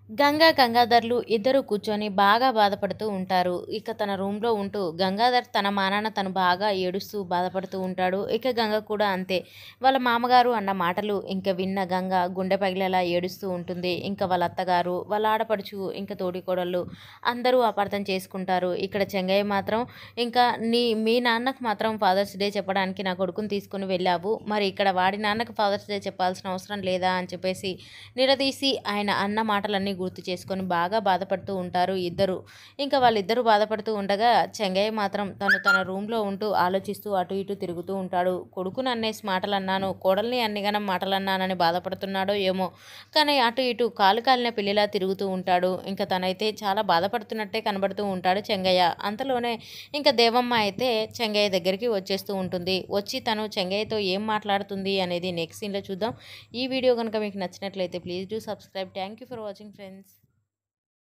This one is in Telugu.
గంగాధర్లు ఇద్దరు కూర్చొని బాగా బాధపడుతూ ఉంటారు. ఇక తన రూమ్‌లో ఉంటూ గంగాధర్ తన మానాన తను బాగా ఏడుస్తూ బాధపడుతూ ఉంటాడు. ఇక గంగ కూడా అంతే. వాళ్ళ మామగారు అన్న మాటలు ఇంక విన్న గంగ గుండె పగిలేలా ఏడుస్తూ ఉంటుంది. ఇంక వాళ్ళ అత్తగారు, వాళ్ళ ఆడపడుచు, ఇంక తోడికోడళ్ళు అందరూ అపార్థం చేసుకుంటారు. ఇక్కడ చెంగయ్య మాత్రం ఇంకా మీ నాన్నకు మాత్రం ఫాదర్స్ డే చెప్పడానికి నా కొడుకుని తీసుకొని వెళ్ళావు. మరి ఇక్కడ వాడి నాన్నకి ఫాదర్స్ డే చెప్పాల్సిన అవసరం లేదా అని చెప్పేసి నిలదీసి ఆయన అన్న మాటలన్నీ గుర్తు చేసుకొని బాగా బాధపడుతూ ఉంటారు ఇద్దరు. ఇంకా వాళ్ళిద్దరూ బాధపడుతూ ఉండగా చెంగయ్య మాత్రం తన రూమ్‌లో ఉంటూ ఆలోచిస్తూ అటు ఇటు తిరుగుతూ ఉంటాడు. కొడుకుని అన్నేసి మాటలన్నాను, కోడల్ని అన్నిగనం మాటలన్నానని బాధపడుతున్నాడో ఏమో! కానీ అటు ఇటు కాలు కాలిన పిల్లిలా తిరుగుతూ ఉంటాడు. ఇంక తనైతే చాలా బాధపడుతున్నట్టే కనబడుతూ ఉంటాడు చెంగయ్య. అంతలోనే ఇంక దేవమ్మ అయితే చెంగయ్య దగ్గరికి వచ్చేస్తూ ఉంటుంది. వచ్చి తను చెంగయ్యతో ఏం మాట్లాడుతుంది అనేది నెక్స్ట్ సీన్‌లో చూద్దాం. ఈ వీడియో గనుక మీకు నచ్చినట్లయితే please do subscribe. Thank you for watching friends.